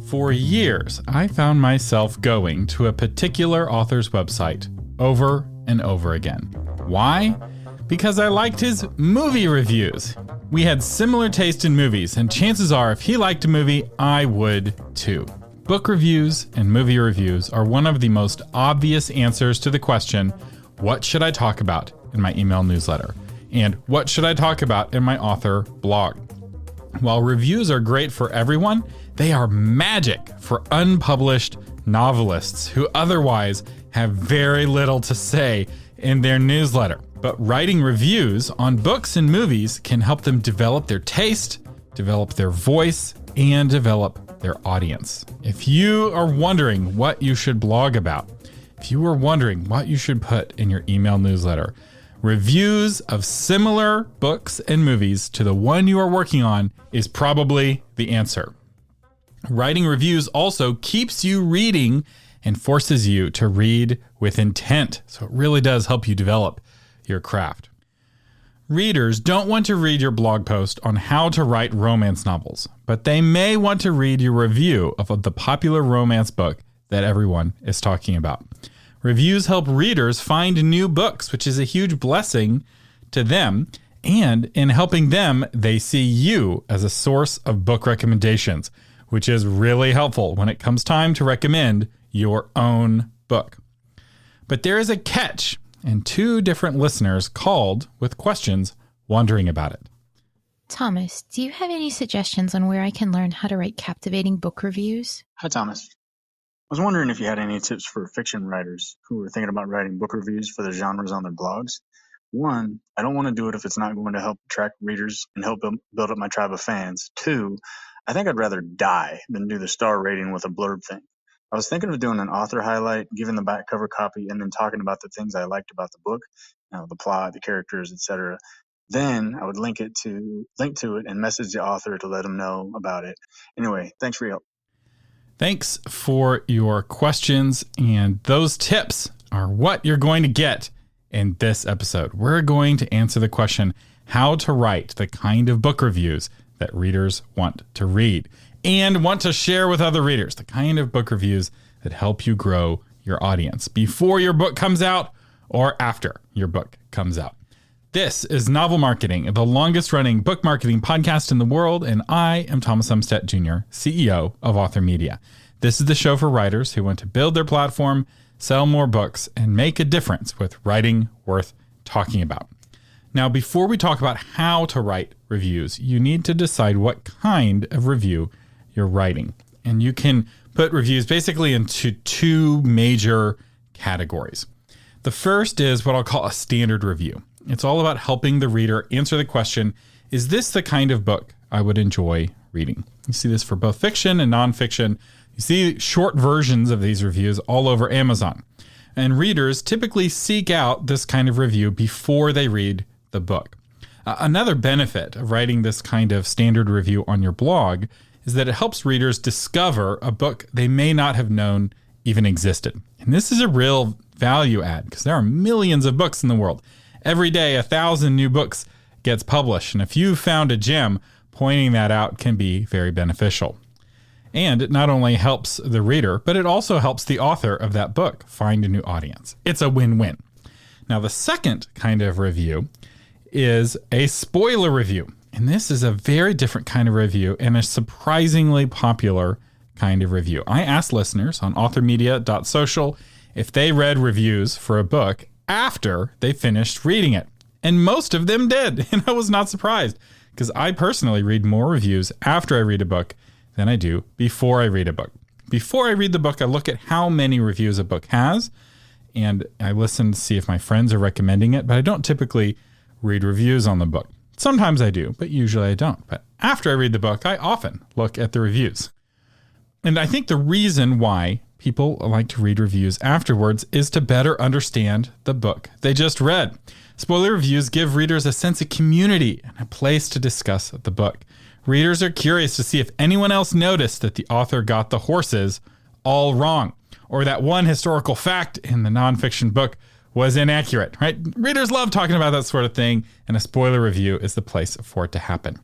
For years, I found myself going to a particular author's website over and over again. Why? Because I liked his movie reviews. We had similar taste in movies, and chances are if he liked a movie, I would too. Book reviews and movie reviews are one of the most obvious answers to the question, what should I talk about in my email newsletter? And what should I talk about in my author blog? While reviews are great for everyone, they are magic for unpublished novelists who otherwise have very little to say in their newsletter. But writing reviews on books and movies can help them develop their taste, develop their voice, and develop their audience. If you are wondering what you should blog about, if you are wondering what you should put in your email newsletter, reviews of similar books and movies to the one you are working on is probably the answer. Writing reviews also keeps you reading and forces you to read with intent. So it really does help you develop your craft. Readers don't want to read your blog post on how to write romance novels, but they may want to read your review of the popular romance book that everyone is talking about. Reviews help readers find new books, which is a huge blessing to them. And in helping them, they see you as a source of book recommendations, which is really helpful when it comes time to recommend your own book. But there is a catch, and 2 different listeners called with questions wondering about it. Thomas, do you have any suggestions on where I can learn how to write captivating book reviews? Hi, Thomas. I was wondering if you had any tips for fiction writers who are thinking about writing book reviews for the genres on their blogs. 1, I don't want to do it if it's not going to help attract readers and help build up my tribe of fans. 2, I think I'd rather die than do the star rating with a blurb thing. I was thinking of doing an author highlight, giving the back cover copy, and then talking about the things I liked about the book, the plot, the characters, etc. Then I would link to it and message the author to let them know about it. Anyway, thanks for your help. Thanks for your questions, and those tips are what you're going to get in this episode. We're going to answer the question, how to write the kind of book reviews that readers want to read and want to share with other readers, the kind of book reviews that help you grow your audience before your book comes out or after your book comes out. This is Novel Marketing, the longest running book marketing podcast in the world, and I am Thomas Umstattd Jr., CEO of Author Media. This is the show for writers who want to build their platform, sell more books, and make a difference with writing worth talking about. Now, before we talk about how to write reviews, you need to decide what kind of review you're writing. And you can put reviews basically into 2 major categories. The first is what I'll call a standard review. It's all about helping the reader answer the question, is this the kind of book I would enjoy reading? You see this for both fiction and nonfiction. You see short versions of these reviews all over Amazon. And readers typically seek out this kind of review before they read the book. Another benefit of writing this kind of standard review on your blog is that it helps readers discover a book they may not have known even existed. And this is a real value add because there are millions of books in the world. Every day, 1,000 new books gets published. And if you found a gem, pointing that out can be very beneficial. And it not only helps the reader, but it also helps the author of that book find a new audience. It's a win-win. Now, the second kind of review is a spoiler review. And this is a very different kind of review and a surprisingly popular kind of review. I asked listeners on authormedia.social if they read reviews for a book after they finished reading it. And most of them did. And I was not surprised because I personally read more reviews after I read a book than I do before I read a book. Before I read the book, I look at how many reviews a book has, and I listen to see if my friends are recommending it, but I don't typically read reviews on the book. Sometimes I do, but usually I don't. But after I read the book, I often look at the reviews. And I think the reason why people like to read reviews afterwards is to better understand the book they just read. Spoiler reviews give readers a sense of community and a place to discuss the book. Readers are curious to see if anyone else noticed that the author got the horses all wrong, or that one historical fact in the nonfiction book was inaccurate, right? Readers love talking about that sort of thing, and a spoiler review is the place for it to happen.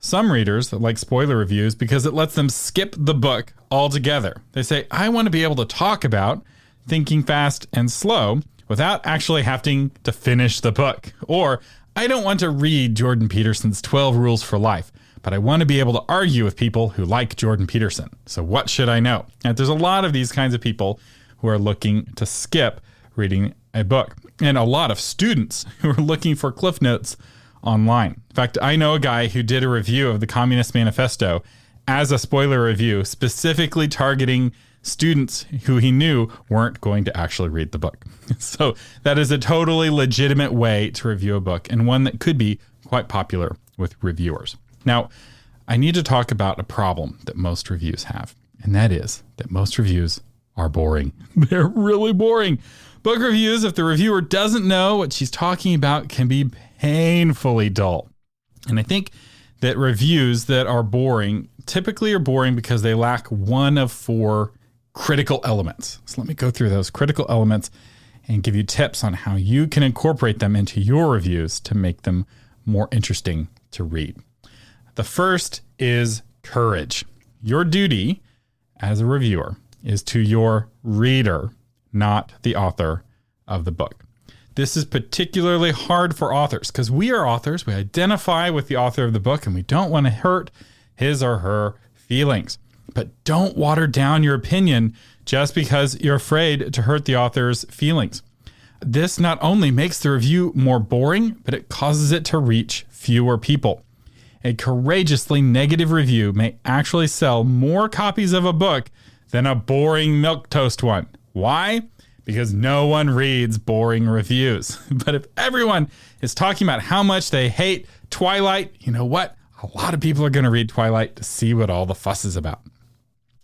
Some readers like spoiler reviews because it lets them skip the book altogether. They say, I want to be able to talk about Thinking Fast and Slow without actually having to finish the book. Or, I don't want to read Jordan Peterson's 12 Rules for Life, but I want to be able to argue with people who like Jordan Peterson. So what should I know? And there's a lot of these kinds of people who are looking to skip reading a book. And a lot of students who are looking for cliff notes online. In fact, I know a guy who did a review of the Communist Manifesto as a spoiler review, specifically targeting students who he knew weren't going to actually read the book. So that is a totally legitimate way to review a book, and one that could be quite popular with reviewers. Now, I need to talk about a problem that most reviews have, and that is that most reviews are boring. They're really boring. Book reviews, if the reviewer doesn't know what she's talking about, can be painfully dull. And I think that reviews that are boring typically are boring because they lack one of four critical elements. So let me go through those critical elements and give you tips on how you can incorporate them into your reviews to make them more interesting to read. The first is courage. Your duty as a reviewer is to your reader, not the author of the book. This is particularly hard for authors because we are authors. We identify with the author of the book and we don't want to hurt his or her feelings. But don't water down your opinion just because you're afraid to hurt the author's feelings. This not only makes the review more boring, but it causes it to reach fewer people. A courageously negative review may actually sell more copies of a book than a boring milquetoast one. Why? Because no one reads boring reviews. But if everyone is talking about how much they hate Twilight, you know what? A lot of people are going to read Twilight to see what all the fuss is about.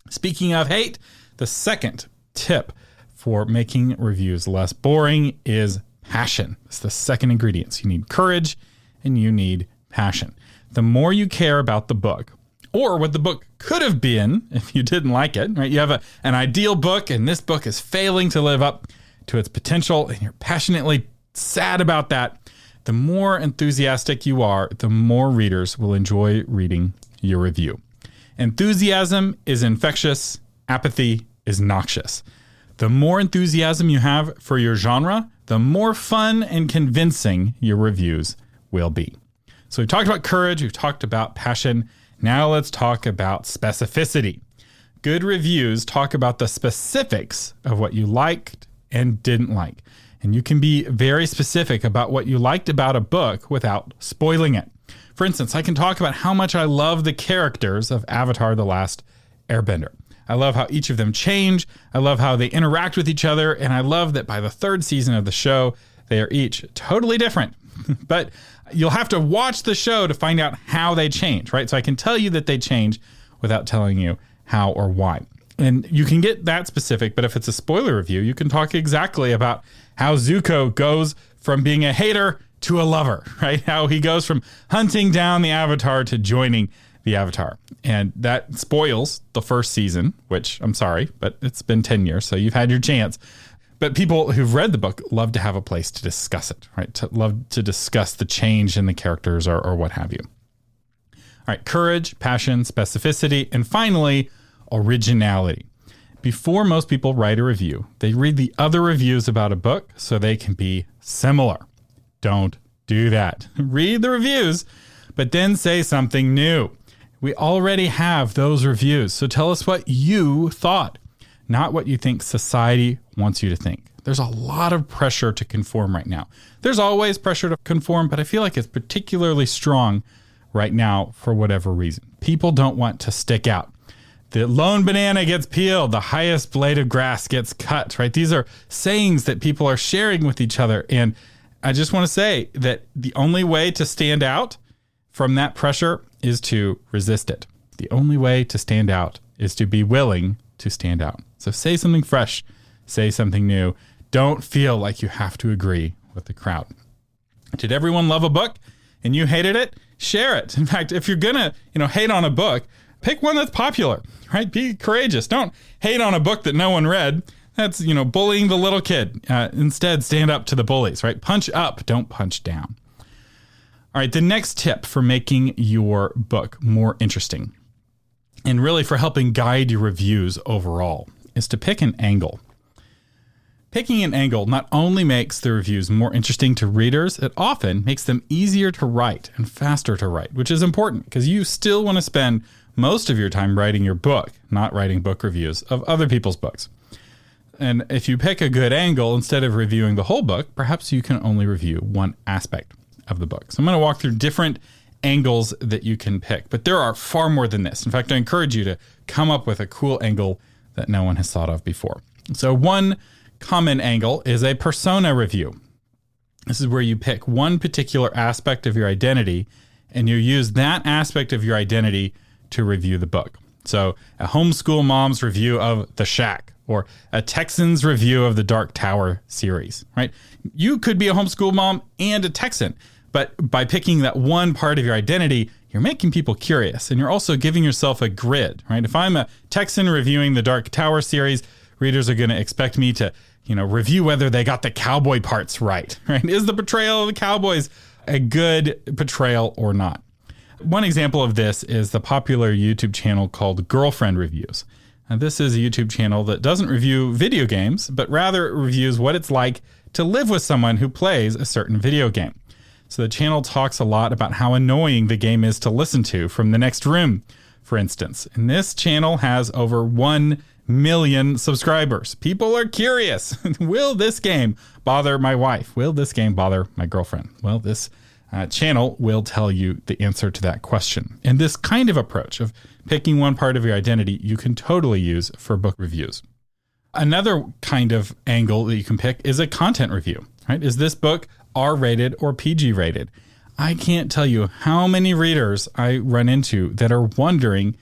Speaking of hate, the second tip for making reviews less boring is passion. It's the second ingredient. So you need courage and you need passion. The more you care about the book, or what the book could have been if you didn't like it, right? You have an ideal book and this book is failing to live up to its potential and you're passionately sad about that. The more enthusiastic you are, the more readers will enjoy reading your review. Enthusiasm is infectious. Apathy is noxious. The more enthusiasm you have for your genre, the more fun and convincing your reviews will be. So we've talked about courage. We've talked about passion. Now let's talk about specificity. Good reviews talk about the specifics of what you liked and didn't like. And you can be very specific about what you liked about a book without spoiling it. For instance, I can talk about how much I love the characters of Avatar: The Last Airbender. I love how each of them change. I love how they interact with each other. And I love that by the third season of the show, they are each totally different. But you'll have to watch the show to find out how they change, right? So I can tell you that they change without telling you how or why. And you can get that specific, but if it's a spoiler review, you can talk exactly about how Zuko goes from being a hater to a lover, right? How he goes from hunting down the Avatar to joining the Avatar. And that spoils the first season, which I'm sorry, but it's been 10 years, so you've had your chance. But people who've read the book love to have a place to discuss it, right? To love to discuss the change in the characters or what have you. All right, courage, passion, specificity, and finally, originality. Before most people write a review, they read the other reviews about a book so they can be similar. Don't do that. Read the reviews, but then say something new. We already have those reviews, so tell us what you thought, not what you think society wants you to think. There's a lot of pressure to conform right now. There's always pressure to conform, but I feel like it's particularly strong right now for whatever reason. People don't want to stick out. The lone banana gets peeled, the highest blade of grass gets cut, right? These are sayings that people are sharing with each other. And I just want to say that the only way to stand out from that pressure is to resist it. The only way to stand out is to be willing to stand out. So say something fresh, say something new. Don't feel like you have to agree with the crowd. Did everyone love a book and you hated it? Share it. In fact, if you're gonna, hate on a book, pick one that's popular, right? Be courageous. Don't hate on a book that no one read. That's, bullying the little kid. Instead, stand up to the bullies, right? Punch up, don't punch down. All right, the next tip for making your book more interesting and really for helping guide your reviews overall is to pick an angle. Picking an angle not only makes the reviews more interesting to readers, it often makes them easier to write and faster to write, which is important because you still want to spend most of your time writing your book, not writing book reviews of other people's books. And if you pick a good angle, instead of reviewing the whole book, perhaps you can only review one aspect of the book. So I'm going to walk through different angles that you can pick, but there are far more than this. In fact, I encourage you to come up with a cool angle that no one has thought of before. So one common angle is a persona review. This is where you pick one particular aspect of your identity and you use that aspect of your identity to review the book. So a homeschool mom's review of The Shack or a Texan's review of the Dark Tower series, right? You could be a homeschool mom and a Texan, but by picking that one part of your identity, you're making people curious and you're also giving yourself a grid, right? If I'm a Texan reviewing the Dark Tower series, readers are going to expect me to, review whether they got the cowboy parts right? Is the portrayal of the cowboys a good portrayal or not? One example of this is the popular YouTube channel called Girlfriend Reviews. Now, this is a YouTube channel that doesn't review video games, but rather reviews what it's like to live with someone who plays a certain video game. So the channel talks a lot about how annoying the game is to listen to from the next room, for instance. And this channel has over 1 million subscribers. People are curious. Will this game bother my wife? Will this game bother my girlfriend? Well, this channel will tell you the answer to that question. And this kind of approach of picking one part of your identity, you can totally use for book reviews. Another kind of angle that you can pick is a content review, right? Is this book R-rated or PG-rated? I can't tell you how many readers I run into that are wondering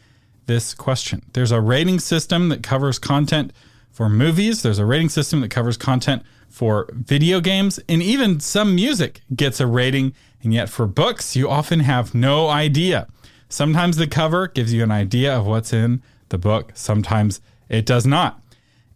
this question. There's a rating system that covers content for movies. There's a rating system that covers content for video games, and even some music gets a rating. And yet for books, you often have no idea. Sometimes the cover gives you an idea of what's in the book. Sometimes it does not.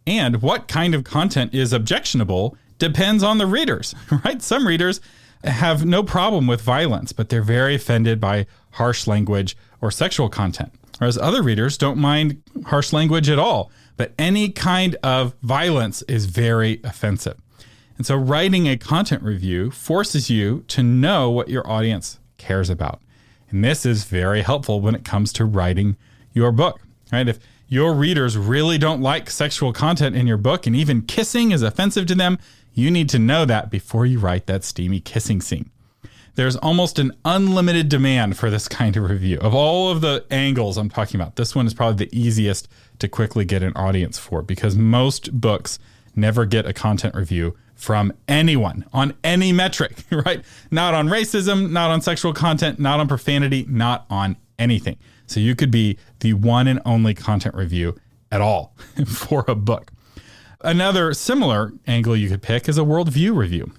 And what kind of content is objectionable depends on the readers, right? Some readers have no problem with violence, but they're very offended by harsh language or sexual content. Whereas other readers don't mind harsh language at all, but any kind of violence is very offensive. And so writing a content review forces you to know what your audience cares about. And this is very helpful when it comes to writing your book, right? If your readers really don't like sexual content in your book and even kissing is offensive to them, you need to know that before you write that steamy kissing scene. There's almost an unlimited demand for this kind of review. Of all of the angles I'm talking about, this one is probably the easiest to quickly get an audience for because most books never get a content review from anyone on any metric, right? Not on racism, not on sexual content, not on profanity, not on anything. So you could be the one and only content review at all for a book. Another similar angle you could pick is a worldview review.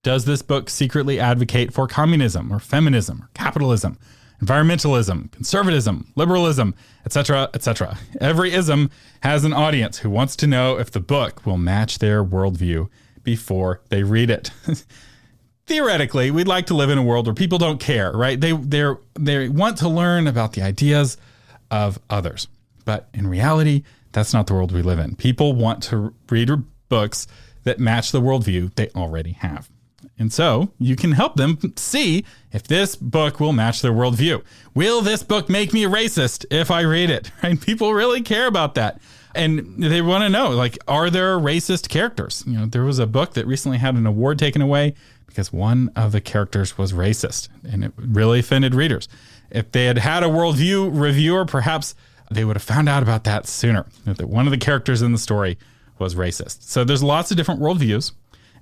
Does this book secretly advocate for communism or feminism or capitalism, environmentalism, conservatism, liberalism, etc., etc.? Every ism has an audience who wants to know if the book will match their worldview before they read it. Theoretically, we'd like to live in a world where people don't care, right? They want to learn about the ideas of others. But in reality, that's not the world we live in. People want to read books that match the worldview they already have. And so you can help them see if this book will match their worldview. Will this book make me a racist if I read it? Right? People really care about that. And they want to know, like, are there racist characters? There was a book that recently had an award taken away because one of the characters was racist, and it really offended readers. If they had had a worldview reviewer, perhaps they would have found out about that sooner, that one of the characters in the story was racist. So there's lots of different worldviews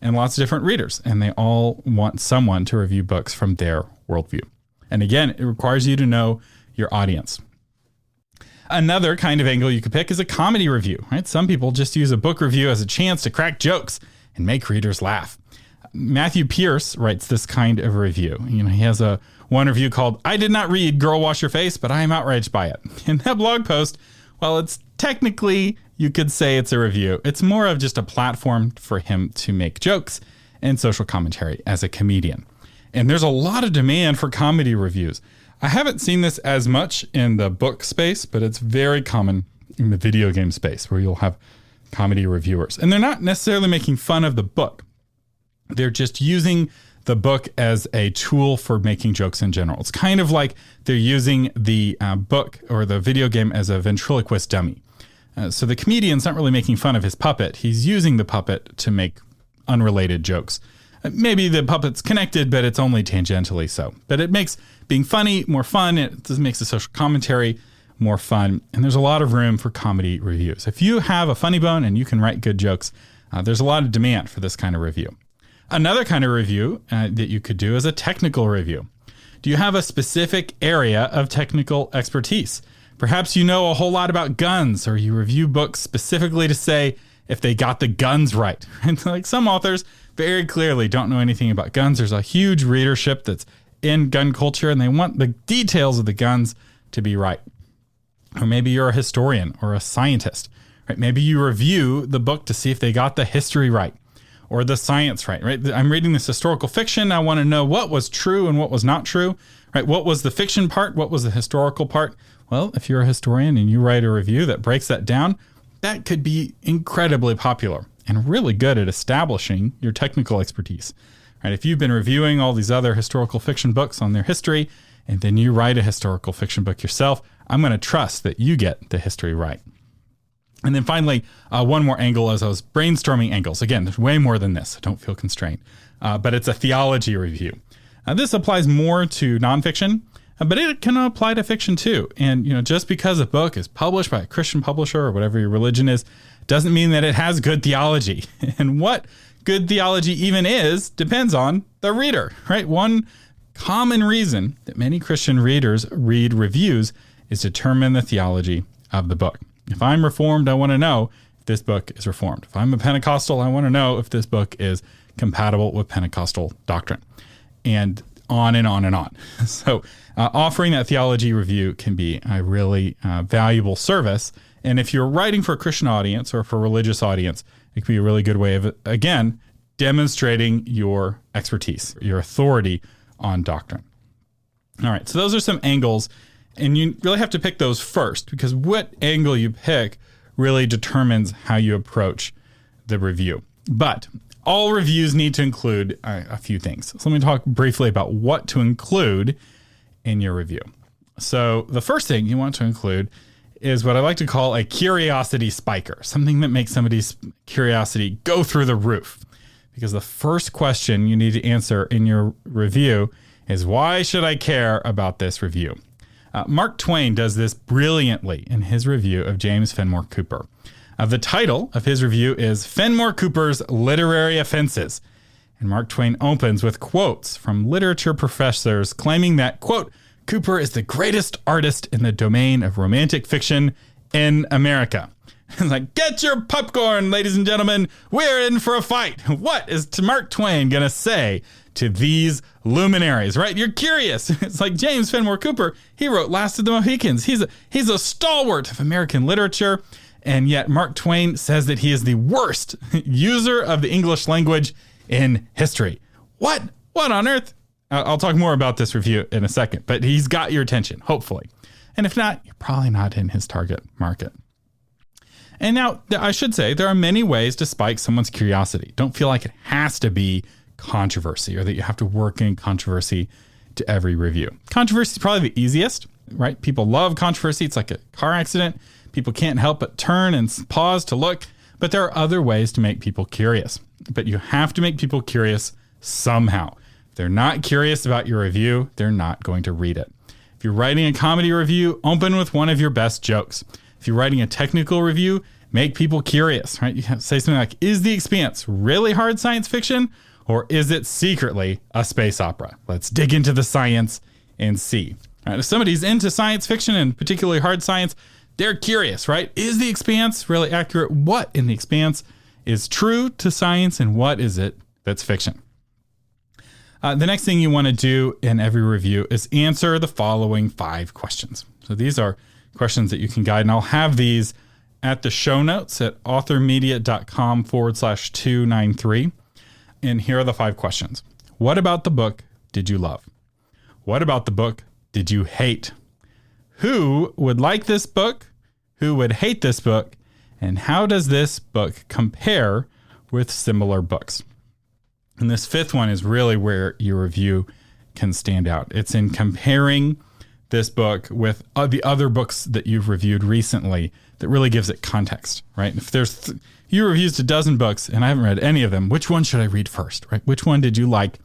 and lots of different readers, and they all want someone to review books from their worldview. And again, it requires you to know your audience. Another kind of angle you could pick is a comedy review, right? Some people just use a book review as a chance to crack jokes and make readers laugh. Matthew Pierce writes this kind of review. He has one review called, "I did not read Girl Wash Your Face, but I am outraged by it." In that blog post, while it's technically, you could say it's a review, it's more of just a platform for him to make jokes and social commentary as a comedian. And there's a lot of demand for comedy reviews. I haven't seen this as much in the book space, but it's very common in the video game space where you'll have comedy reviewers. And they're not necessarily making fun of the book. They're just using the book as a tool for making jokes in general. It's kind of like they're using the book or the video game as a ventriloquist dummy. So the comedian's not really making fun of his puppet. He's using the puppet to make unrelated jokes. Maybe the puppet's connected, but it's only tangentially so. But it makes being funny more fun. It makes the social commentary more fun. And there's a lot of room for comedy reviews. If you have a funny bone and you can write good jokes, there's a lot of demand for this kind of review. Another kind of review that you could do is a technical review. Do you have a specific area of technical expertise? Perhaps you know a whole lot about guns, or you review books specifically to say if they got the guns right. And like some authors very clearly don't know anything about guns. There's a huge readership that's in gun culture, and they want the details of the guns to be right. Or maybe you're a historian or a scientist, right? Maybe you review the book to see if they got the history right or the science right? I'm reading this historical fiction. I want to know what was true and what was not true, right? What was the fiction part? What was the historical part? Well, if you're a historian and you write a review that breaks that down, that could be incredibly popular and really good at establishing your technical expertise, right? If you've been reviewing all these other historical fiction books on their history, and then you write a historical fiction book yourself, I'm going to trust that you get the history right. And then finally, one more angle as I was brainstorming angles. Again, there's way more than this. I don't feel constrained, but it's a theology review. This applies more to nonfiction, but it can apply to fiction too. And just because a book is published by a Christian publisher or whatever your religion is, doesn't mean that it has good theology. And what good theology even is depends on the reader, right? One common reason that many Christian readers read reviews is to determine the theology of the book. If I'm Reformed, I want to know if this book is Reformed. If I'm a Pentecostal, I want to know if this book is compatible with Pentecostal doctrine. And on and on and on. So offering that theology review can be a really valuable service. And if you're writing for a Christian audience or for a religious audience, it can be a really good way of, again, demonstrating your expertise, your authority on doctrine. All right, so those are some angles. And you really have to pick those first, because what angle you pick really determines how you approach the review. But all reviews need to include a few things. So let me talk briefly about what to include in your review. So the first thing you want to include is what I like to call a curiosity spiker, something that makes somebody's curiosity go through the roof. Because the first question you need to answer in your review is, why should I care about this review? Mark Twain does this brilliantly in his review of James Fenimore Cooper. The title of his review is Fenimore Cooper's Literary Offenses. And Mark Twain opens with quotes from literature professors claiming that, quote, Cooper is the greatest artist in the domain of romantic fiction in America. It's like, get your popcorn, ladies and gentlemen. We're in for a fight. What is Mark Twain going to say to these luminaries, right? You're curious. It's like James Fenimore Cooper. He wrote Last of the Mohicans. He's a stalwart of American literature. And yet Mark Twain says that he is the worst user of the English language in history. What on earth? I'll talk more about this review in a second, but he's got your attention, hopefully. And if not, you're probably not in his target market. And now, I should say, there are many ways to spike someone's curiosity. Don't feel like it has to be controversy or that you have to work in controversy to every review. Controversy is probably the easiest, right? People love controversy. It's like a car accident. People can't help but turn and pause to look. But there are other ways to make people curious. But you have to make people curious somehow. If they're not curious about your review, they're not going to read it. If you're writing a comedy review, open with one of your best jokes. If you're writing a technical review, make people curious, right? You have to say something like, is The Expanse really hard science fiction, or is it secretly a space opera? Let's dig into the science and see. All right, if somebody's into science fiction and particularly hard science, they're curious, right? Is The Expanse really accurate? What in The Expanse is true to science, and what is it that's fiction? The next thing you want to do in every review is answer the following 5 questions. So these are questions that you can guide, and I'll have these at the show notes at authormedia.com/293. And here are the 5 questions. What about the book did you love? What about the book did you hate? Who would like this book? Who would hate this book? And how does this book compare with similar books? And this fifth one is really where your review can stand out. It's in comparing this book with the other books that you've reviewed recently that really gives it context, right? If there's you reviewed a dozen books and I haven't read any of them, which one should I read first, right? Which one did you like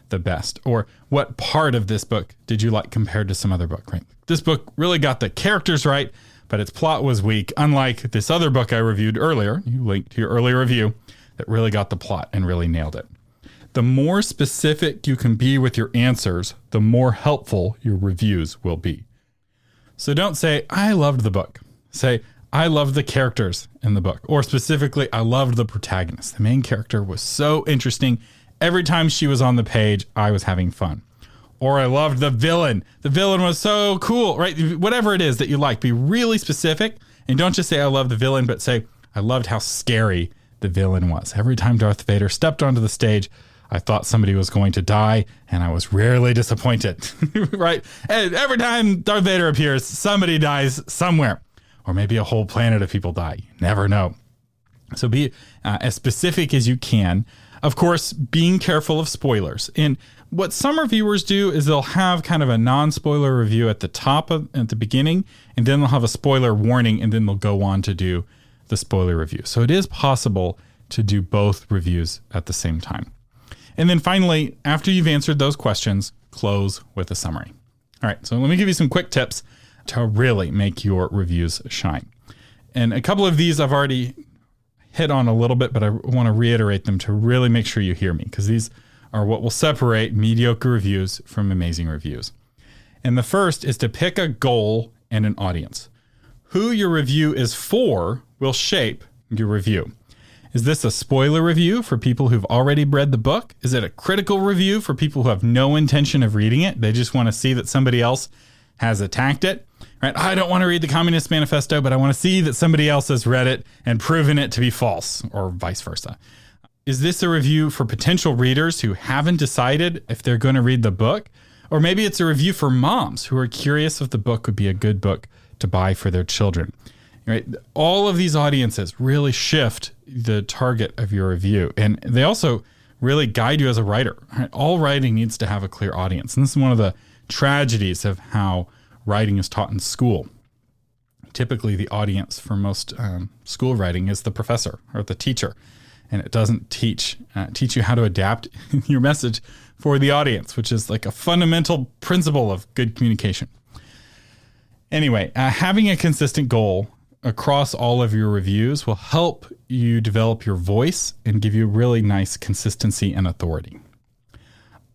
the best? Or what part of this book did you like compared to some other book, right? This book really got the characters right, but its plot was weak, unlike this other book I reviewed earlier, you linked to your earlier review, that really got the plot and really nailed it. The more specific you can be with your answers, the more helpful your reviews will be. So don't say, I loved the book. Say, I loved the characters in the book. Or specifically, I loved the protagonist. The main character was so interesting. Every time she was on the page, I was having fun. Or I loved the villain. The villain was so cool, right? Whatever it is that you like, be really specific. And don't just say, I love the villain, but say, I loved how scary the villain was. Every time Darth Vader stepped onto the stage, I thought somebody was going to die, and I was rarely disappointed, right? And every time Darth Vader appears, somebody dies somewhere, or maybe a whole planet of people die. You never know. So be as specific as you can. Of course, being careful of spoilers. And what some reviewers do is they'll have kind of a non-spoiler review at the beginning, and then they'll have a spoiler warning, and then they'll go on to do the spoiler review. So it is possible to do both reviews at the same time. And then finally, after you've answered those questions, close with a summary. All right, so let me give you some quick tips to really make your reviews shine. And a couple of these I've already hit on a little bit, but I want to reiterate them to really make sure you hear me, because these are what will separate mediocre reviews from amazing reviews. And the first is to pick a goal and an audience. Who your review is for will shape your review. Is this a spoiler review for people who've already read the book? Is it a critical review for people who have no intention of reading it? They just want to see that somebody else has attacked it, right? I don't want to read the Communist Manifesto, but I want to see that somebody else has read it and proven it to be false, or vice versa. Is this a review for potential readers who haven't decided if they're going to read the book? Or maybe it's a review for moms who are curious if the book would be a good book to buy for their children. Right? All of these audiences really shift the target of your review, and they also really guide you as a writer. Right? All writing needs to have a clear audience, and this is one of the tragedies of how writing is taught in school. Typically, the audience for most school writing is the professor or the teacher, and it doesn't teach you how to adapt your message for the audience, which is like a fundamental principle of good communication. Anyway, having a consistent goal across all of your reviews will help you develop your voice and give you really nice consistency and authority.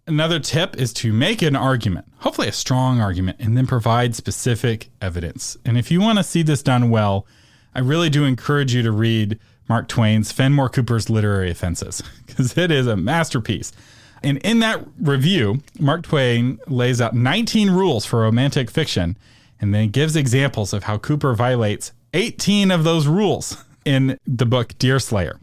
Another tip is to make an argument, hopefully a strong argument, and then provide specific evidence. And if you want to see this done well, I really do encourage you to read Mark Twain's Fenimore Cooper's Literary Offenses, because it is a masterpiece. And in that review, Mark Twain lays out 19 rules for romantic fiction, and then gives examples of how Cooper violates 18 of those rules in the book Deerslayer.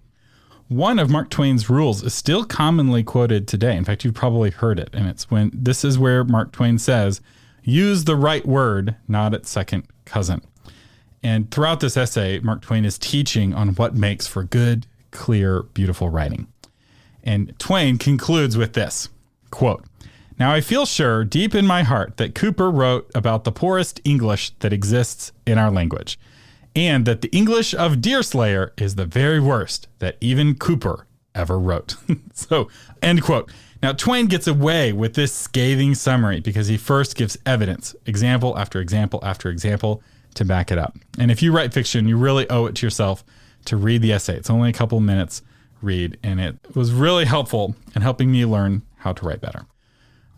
One of Mark Twain's rules is still commonly quoted today. In fact, you've probably heard it. And this is where Mark Twain says, use the right word, not its second cousin. And throughout this essay, Mark Twain is teaching on what makes for good, clear, beautiful writing. And Twain concludes with this, quote, "Now I feel sure deep in my heart that Cooper wrote about the poorest English that exists in our language, and that the English of Deerslayer is the very worst that even Cooper ever wrote." So, end quote. Now, Twain gets away with this scathing summary because he first gives evidence, example after example after example, to back it up. And if you write fiction, you really owe it to yourself to read the essay. It's only a couple minutes read, and it was really helpful in helping me learn how to write better.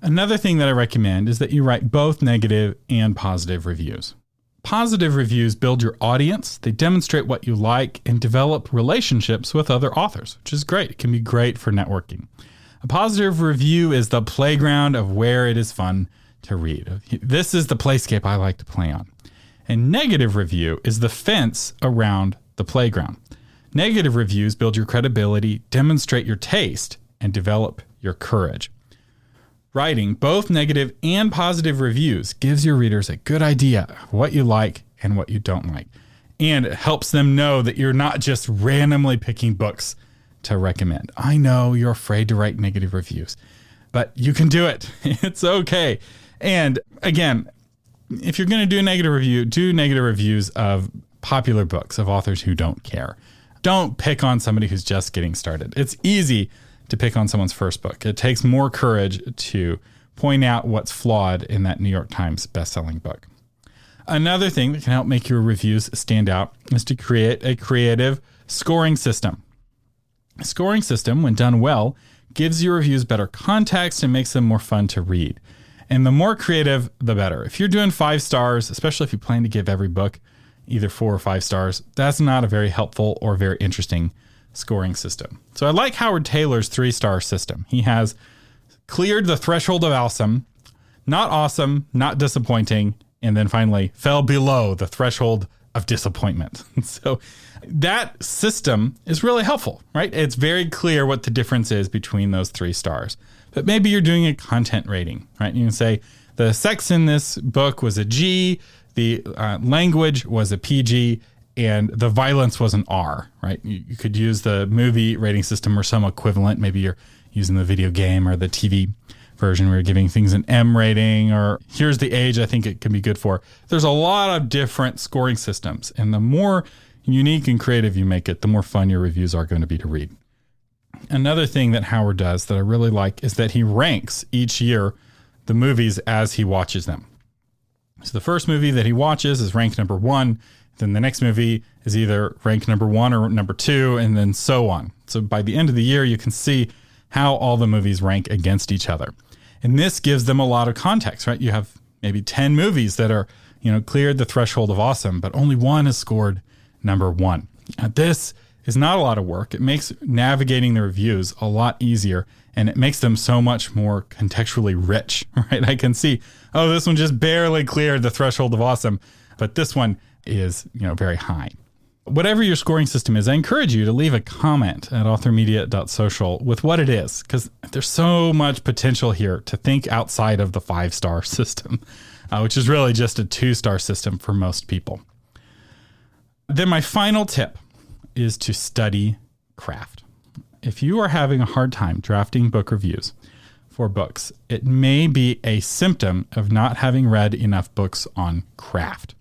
Another thing that I recommend is that you write both negative and positive reviews. Positive reviews build your audience, they demonstrate what you like, and develop relationships with other authors, which is great. It can be great for networking. A positive review is the playground of where it is fun to read. This is the playscape I like to play on. A negative review is the fence around the playground. Negative reviews build your credibility, demonstrate your taste, and develop your courage. Writing both negative and positive reviews gives your readers a good idea of what you like and what you don't like. And it helps them know that you're not just randomly picking books to recommend. I know you're afraid to write negative reviews, but you can do it. It's okay. And again, if you're going to do a negative review, do negative reviews of popular books, of authors who don't care. Don't pick on somebody who's just getting started. It's easy to pick on someone's first book. It takes more courage to point out what's flawed in that New York Times bestselling book. Another thing that can help make your reviews stand out is to create a creative scoring system. A scoring system, when done well, gives your reviews better context and makes them more fun to read. And the more creative, the better. If you're doing 5 stars, especially if you plan to give every book either 4 or 5 stars, that's not a very helpful or very interesting scoring system. So I like Howard Taylor's 3-star system. He has cleared the threshold of awesome, not disappointing, and then finally fell below the threshold of disappointment. So that system is really helpful, right? It's very clear what the difference is between those 3 stars. But maybe you're doing a content rating, right? You can say the sex in this book was a G, the language was a PG, and the violence was an R, right? You could use the movie rating system or some equivalent. Maybe you're using the video game or the TV version where you're giving things an M rating, or here's the age I think it can be good for. There's a lot of different scoring systems, and the more unique and creative you make it, the more fun your reviews are going to be to read. Another thing that Howard does that I really like is that he ranks each year the movies as he watches them. So the first movie that he watches is ranked number 1. Then the next movie is either ranked number 1 or number 2, and then so on. So by the end of the year, you can see how all the movies rank against each other. And this gives them a lot of context, right? You have maybe 10 movies that are, cleared the threshold of awesome, but only one is scored number 1. Now, this is not a lot of work. It makes navigating the reviews a lot easier, and it makes them so much more contextually rich, right? I can see, this one just barely cleared the threshold of awesome, but this one is, very high. Whatever your scoring system is, I encourage you to leave a comment at authormedia.social with what it is, because there's so much potential here to think outside of the 5-star system, which is really just a 2-star system for most people. Then my final tip is to study craft. If you are having a hard time drafting book reviews for books, it may be a symptom of not having read enough books on craft.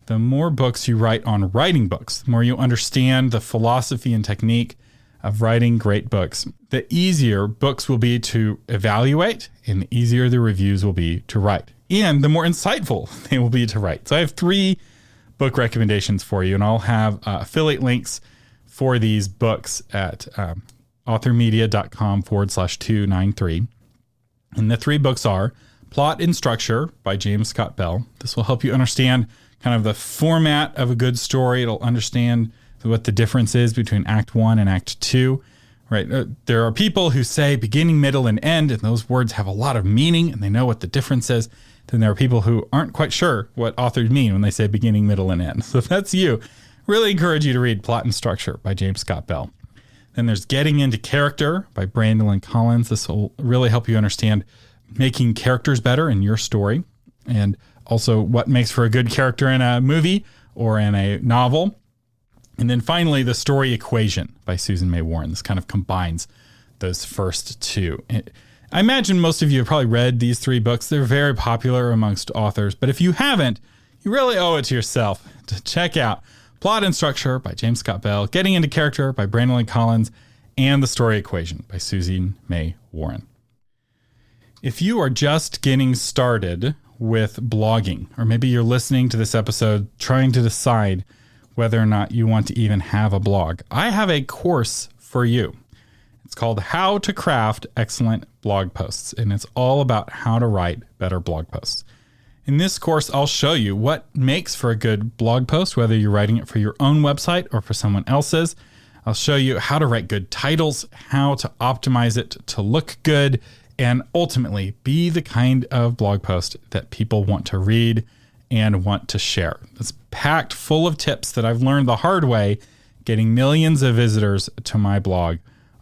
The more books you write on writing books, the more you understand the philosophy and technique of writing great books, the easier books will be to evaluate and the easier the reviews will be to write. And the more insightful they will be to write. So I have 3 book recommendations for you, and I'll have affiliate links for these books at authormedia.com/293. And the 3 books are Plot and Structure by James Scott Bell. This will help you understand kind of the format of a good story. It'll understand what the difference is between Act 1 and Act 2, right? There are people who say beginning, middle, and end, and those words have a lot of meaning, and they know what the difference is. Then there are people who aren't quite sure what authors mean when they say beginning, middle, and end. So if that's you, really encourage you to read Plot and Structure by James Scott Bell. Then there's Getting into Character by Brandon Collins. This will really help you understand making characters better in your story, and also what makes for a good character in a movie or in a novel. And then finally, The Story Equation by Susan May Warren. This kind of combines those first 2. I imagine most of you have probably read these 3 books. They're very popular amongst authors, but if you haven't, you really owe it to yourself to check out Plot and Structure by James Scott Bell, Getting into Character by Brandon Collins, and The Story Equation by Susan May Warren. If you are just getting started with blogging, or maybe you're listening to this episode trying to decide whether or not you want to even have a blog, I have a course for you. It's called How to Craft Excellent Blog Posts, and it's all about how to write better blog posts. In this course, I'll show you what makes for a good blog post, whether you're writing it for your own website or for someone else's. I'll show you how to write good titles, how to optimize it to look good, and ultimately be the kind of blog post that people want to read and want to share. It's packed full of tips that I've learned the hard way, getting millions of visitors to my blog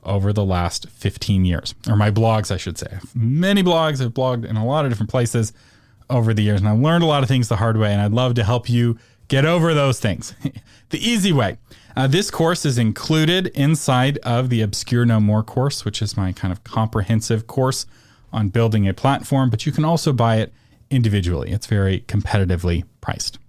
over the last 15 years, or my blogs, I should say. I have many blogs. I've blogged in a lot of different places over the years, and I've learned a lot of things the hard way, and I'd love to help you get over those things the easy way. This course is included inside of the Obscure No More course, which is my kind of comprehensive course on building a platform, but you can also buy it individually. It's very competitively priced.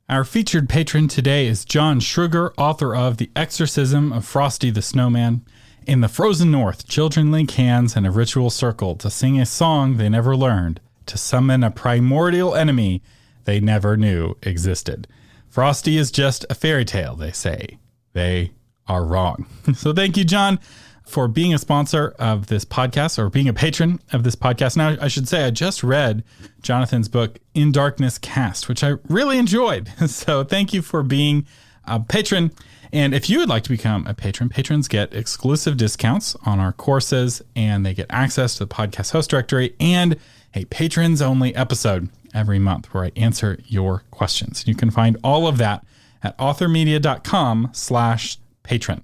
Our featured patron today is John Schruger, author of The Exorcism of Frosty the Snowman. In the frozen north, children link hands in a ritual circle to sing a song they never learned, to summon a primordial enemy they never knew existed. Frosty is just a fairy tale, they say. They are wrong. So thank you, John, for being a sponsor of this podcast, or being a patron of this podcast. Now, I should say I just read Jonathan's book, In Darkness Cast, which I really enjoyed. So thank you for being a patron. And if you would like to become a patron, patrons get exclusive discounts on our courses, and they get access to the podcast host directory and a patrons only episode every month where I answer your questions. You can find all of that at authormedia.com/patron.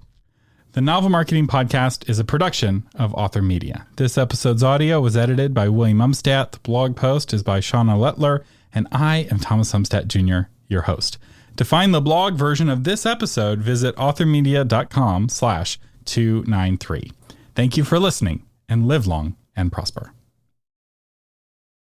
The Novel Marketing Podcast is a production of Author Media. This episode's audio was edited by William Umstadt. The blog post is by Shauna Lettler, and I am Thomas Umstadt Jr., your host. To find the blog version of this episode, visit authormedia.com/293. Thank you for listening, and live long and prosper.